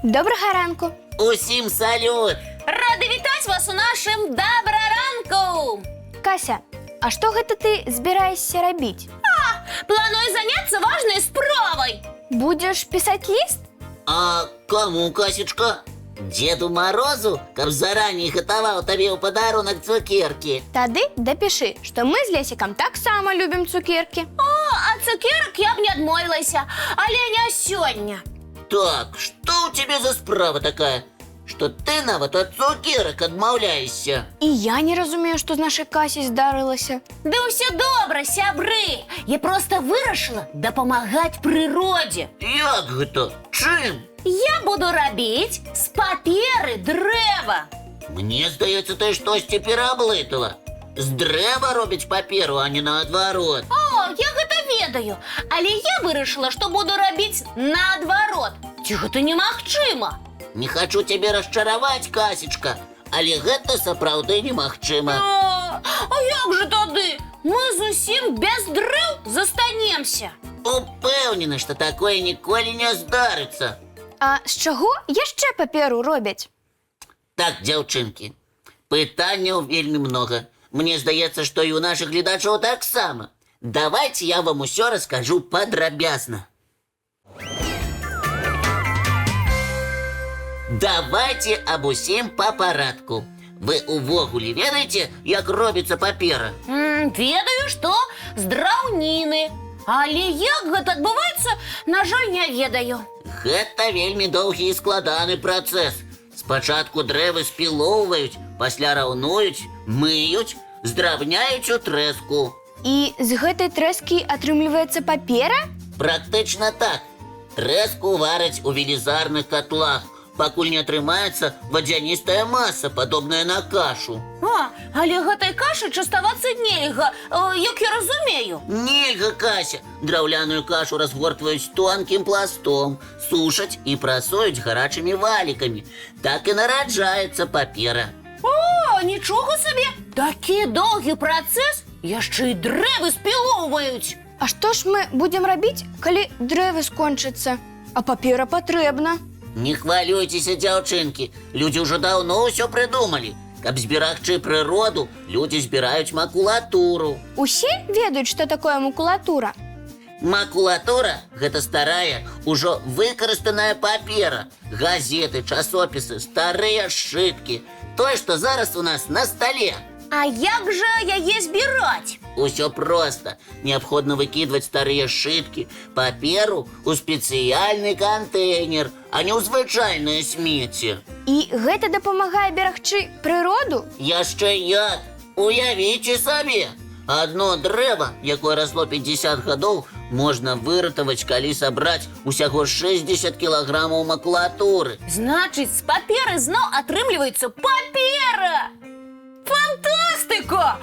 Доброго ранку. Усім салют! Рада вітаць вас у нашым добраранку! Кася, а што гэта ты збіраешся рабіць? Планую заняться важной справой. Будзеш пісаць ліст? А кому, Касечка? Деду Морозу, каб заранее гатаваў табе ў падарунак цукеркі. Тады дапішы, што мы з Лесікам таксама любім цукеркі. А цукерок я б не адмовілася, але не сёння. Так, что у тебя за справа такая, что ты нават ад цукерак адмаўляешся? І я не разумею, што з нашай Касі здарылася. Да ўсё добра, сябры. Я просто вырашыла дапамагаць прыродзе. Як гэта? Чым? Я буду рабіць з паперы дрэва. Мне здаецца, ты штосьці пераблытала. З дрэва робіць паперу, а не наадварот. О, я гэта ведаю. Але я вырашыла, што буду рабіць наадварот. Ці гэта немагчыма? Не хочу тебе расчараваць, Касечка, але гэта сапраўды немагчыма. А як жа тады? Мы зусім без дрэў застанемся. Упэўнены, што такое ніколі не здарыцца. А з чаго яшчэ паперу робяць? Так, дзяўчынкі, пытанняў вельмі много. Мне здаецца, што і у нашых гледачоў таксама. Давайте я вам усё раскажу падрабязна. Давайте аб усім па парадку. Вы увогуле ведаеце, як робіцца папера? Ведаю, што з драўніны. Але як гэта адбываецца, на жаль, не ведаю. Гэта вельмі доўгі і складаны працэс. Спачатку дрэвы спілоўваюць, пасля раўнуюць, мыюць, здрабняюць у трэску. І з гэтай трэскі атрымліваецца папера? Практычна так. Трэску вараць у велізарных котлах, пакуль не атрымаецца вадзяністая маса, падобная на кашу. Але гэтай кашы частавацца нельга, як я разумею. Нельга, Кася. Драўляную кашу разгортваюць тонкім пластом, сушаць і прасуюць гарачымі валікамі. Так і нараджаецца папера. О, нічога сабе! Такі доўгі працэс, яшчэ і дрэвы спілоўваюць. А што ж мы будзем рабіць, калі дрэвы скончацца? А папера патрэбна. Не хвалюйцеся, дзяўчынкі. Людзі ўжо даўно ўсё прыдумалі. Каб зберагчы прыроду, людзі збіраюць макулатуру. Усе ведаюць, што такое макулатура? Макулатура – гэта старая, ужо выкарыстаная папера. Газеты, часопісы, старыя сшыткі. Тое, што зараз у нас на стале. А як жа яе збіраць? Усё проста. Неабходна выкідваць старыя сшыткі, паперу ў спецыяльны кантэйнер, а не ў звычайнае смецце. І гэта дапамагае берагчы прыроду? Яшчэ як! Уявіце сабе! Адно дрэва, якое расло 50 гадоў, можна выратаваць, калі сабраць усяго 60 кілаграмаў макулатуры. Значыць, з паперы зноў атрымліваецца папера! Фантастыка!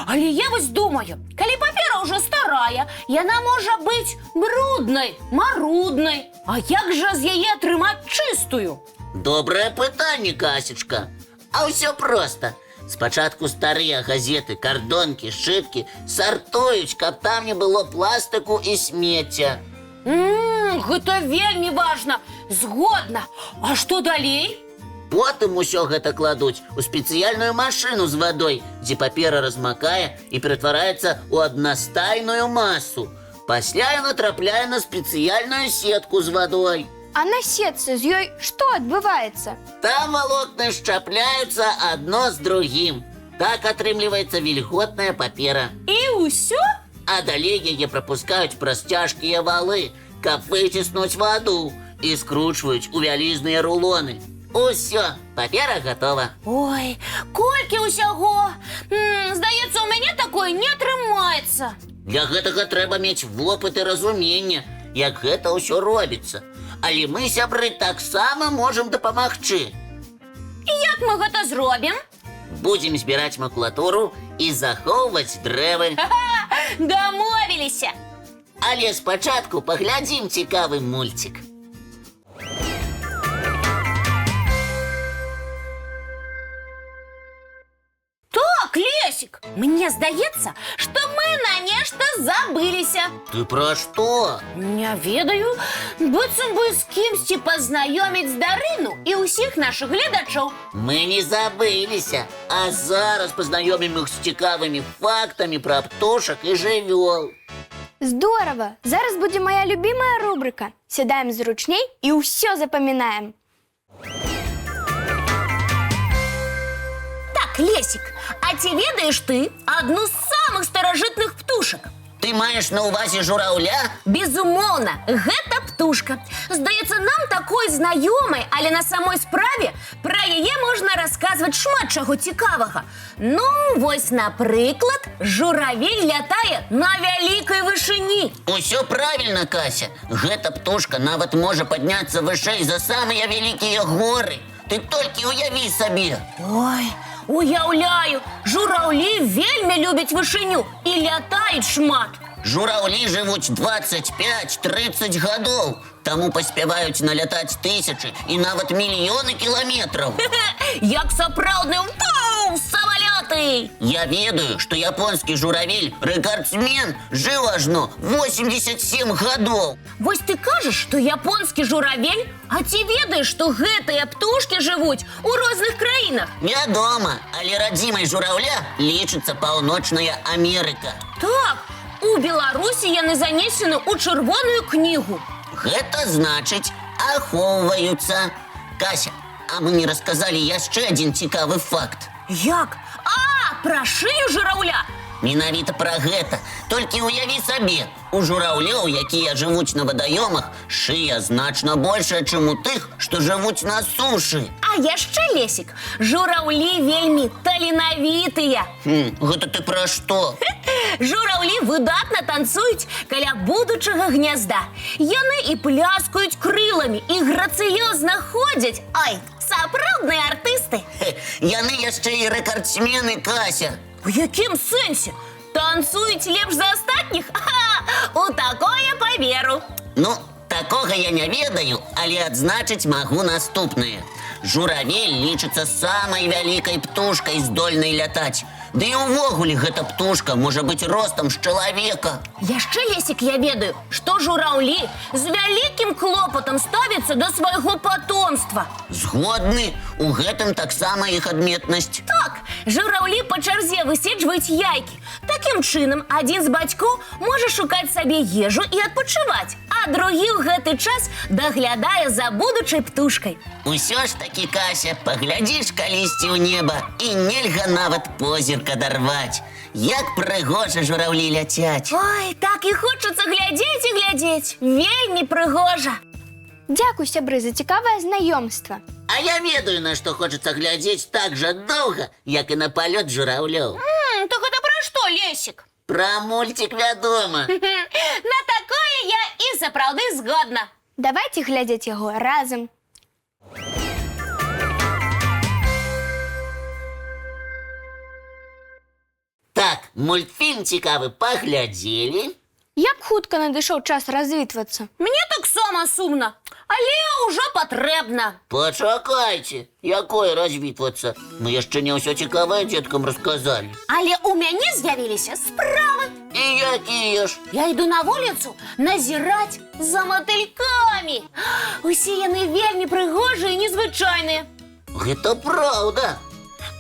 Але я вось думаю, калі папера ўжо старая, яна можа быць бруднай, маруднай. А як жа з яе атрымаць чыстую? Добрае пытанне, Касечка. А ўсё проста. Спачатку старыя газеты, кардонкі, сшыткі сартуюць, каб там не было пластыку і смецця. Гэта вельмі важна. Згодна. А што далей? Потым усё гэта кладуць у спецыяльную машыну з вадой, дзе папера размакае і ператвараецца ў аднастайную масу. Пасля яна трапляе на спецыяльную сетку з вадой. А на сетцы з ёй што адбываецца? Там валокны шчапляюцца адно з другім. Так атрымліваецца вільготная папера. І ўсё? А далей яе прапускаюць праз цяжкія валы, каб выціснуць ваду, і скручваюць у вялізныя рулоны. Усё, папера гатова. Ой, колькі ўсяго! Здаецца, у мяне такое не атрымаецца. Для гэтага трэба мець вопыт і разуменне, як гэта ўсё робіцца. Але мы, сябры, таксама можам дапамагчы. І як мы гэта зробім? Будзем збіраць макулатуру і захоўваць дрэвы. Дамовіліся! Але спачатку паглядзім цікавы мульцік. Так, Лесік, мне здаецца, што мы на нешта нешта забыліся. Ты про что? Не ведаю, быццам бы з кімсьці пазнаёміць Дарыну і ўсіх нашых гледачоў. Мы не забыліся, а зараз познаёмим их с цікавыми фактами про птушек и жывёл. Здорово! Зараз будзе моя любимая рубрика. Сядаем зручней і ўсё запамінаем. Так, Лесик, а ці ведаеш ты адну з самых старажытных птушак? Ты маешь на увазе жураўля? Безумоўна, гэта птушка. Здаецца, нам такой знаёмай, але на самой справе пра яе можна расказваць шмат чаго цікавага. Ну, вось, напрыклад, журавель лятае на вялікай вышыні. Усё правильно, Кася. Гэта птушка нават можа падняцца вышэй за самыя вялікія горы. Ты толькі уяві сабе. Ой, уяўляю, жураўлі вельмі любяць вышыню і лятаюць шмат. Жураўлі жывуць 25-30 гадоў, таму паспяваюць налятаць тысячы і нават мільёны кіламетраў. Як сапраўдны самалёты! Я ведаю, што японскі журавель, рэкардсмен, жыў ажно 87 гадоў. Вось ты кажаш, што японскі журавель? А ці ведаеш, што гэтыя птушкі жывуць у розных краінах? Вядома, але радзімай жураўля лічыцца Паўночная Амерыка. Так, у Беларусі яны занесены ў чырвоную кнігу. Гэта значыць, ахоўваюцца. Кася, а мы не расказалі яшчэ адзін цікавы факт. Як? А, пра шыю жураўля! Менавіта пра гэта. Толькі уяві сабе, у жураўлёў, якія жывуць на вадаёмах, шыя значна большая, чым у тых, што жывуць на сушы. А яшчэ, Лесик, жураўлі вельмі таленавітыя. Гэта ты пра што? Жураўлі выдатна танцуюць каля будучага гнязда. Яны і пляскаюць крыламі, і грацыёзна ходзяць. Ой, сапраўдныя артысты. Яны яшчэ і рэкардсмены, Кася. У якім сэнсе? Танцуюць лепш за астатніх? У такое паверу. Ну, такога я не ведаю, але адзначыць магу наступнае. Журавель лічыцца самай вялікай птушкай, здольнай лятаць. Ды і ўвогуле гэта птушка можа быць ростам з чалавека. Яшчэ, Лесик, я ведаю, што жураўлі з вялікім клопатам ставяцца да свайго патомства. Згодны, у гэтым таксама іх адметнасць. Так, жураўлі па чарзе выседжваюць яйкі. Такім чынам, адзін з бацькоў можа шукаць сабе ежу і адпачываць, а другі ў гэты час даглядае за будучай птушкай. Усё ж такі, Кася, паглядзіш калісьці ў неба і нельга нават позірк адарваць. Як прыгожа жураўлі ляцяць. Ой, так і хочацца глядзець і глядзець. Вельмі прыгожа. Дзякуй, сябры, за цікавае знаёмства. А я ведаю, на што хочацца глядзець так жа доўга, як і на палёт жураўлёў. Так гэта пра што, Лесик? Пра мульцік вядома. На такое я і сапраўды згодна. Давайце глядзець яго разам. Так, мультфільм цікавы паглядзелі. Як хутка надышоў час развітвацца? Мне таксама сумна, але ўжо патрэбна. Пачакайце, якое развітвацца? Мы яшчэ не ўсё цікавае дзеткам расказалі. Але ў мяне з'явіліся справы. І якія ж? Я іду на вуліцу назіраць за матылькамі. Усе яны вельмі прыгожыя і незвычайныя. Гэта праўда.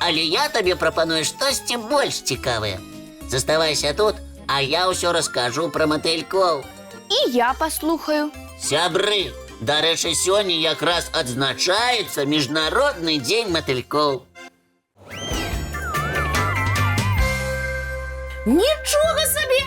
Але я табе прапаную штосьці больш цікавае. Заставайся тут, а я ўсё раскажу пра матылькоў. І я паслухаю. Сябры, дарэчы, сёння якраз адзначаецца міжнародны дзень матылькоў. Нічога сабе!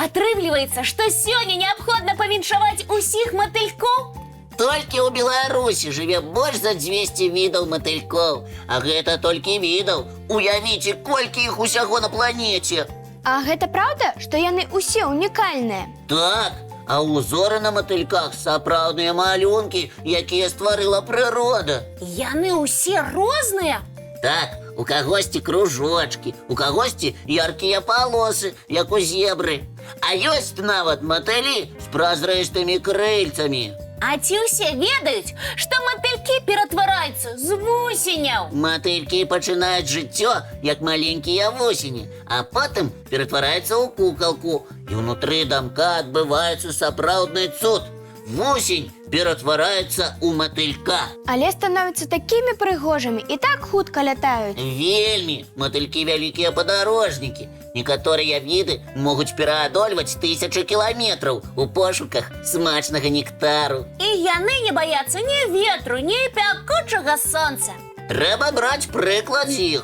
Атрымліваецца, што сёння неабходна павіншаваць усіх матылькоў? Толькі ў Беларусі жыве больш за 200 відаў матылькоў. А гэта толькі відаў. Уявіце, колькі іх усяго на планеце. А гэта праўда, што яны ўсе унікальныя? Так, а ўзоры на матыльках сапраўдныя малюнкі, якія стварыла прырода. Яны ўсе розныя? Так, у кагосьці кружочкі, у кагосьці яркія палосы, як у зебры. А ёсць нават матылі з празрыстымі крыльцамі. А ці ўсе ведаюць, што матылькі мотыльки ператвараюцца з вусеняў. Мотыльки починают жыццё, як маленькие вусені, а потым ператвараюцца ў кукалку. І ўнутры дамка адбываецца сапраўдны цуд. Вусень ператвараецца ў матылька. Але становяцца такімі прыгожымі і так хутка лятаюць. Вельмі, мотылькі вялікія падарожнікі. Некаторыя віды могуць пераадольваць тысячы кіламетраў у пошуках смачнага нектару. І яны не баяцца ні ветру, ні пякучага сонца. Трэба браць прыклад з іх.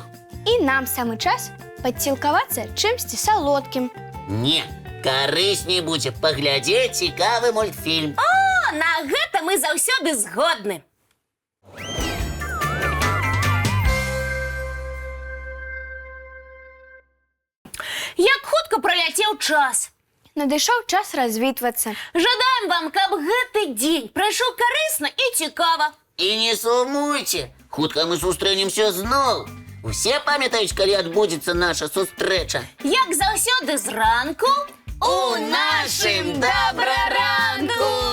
І нам самы час падсілкавацца чымсьці салодкім. Не, карысней будзе паглядзець цікавы мультфільм. О, на гэта мы заўсёды згодны. Як хутка праляцеў час. Надышоў час развітвацца. Жадаем вам, каб гэты дзень прайшоў карысна і цікава. І не сумуйце, хутка мы сустрэнемся зноў. Усе памятаюць, калі адбудзецца наша сустрэча? Як заўсёды зранку У нашым добраранку!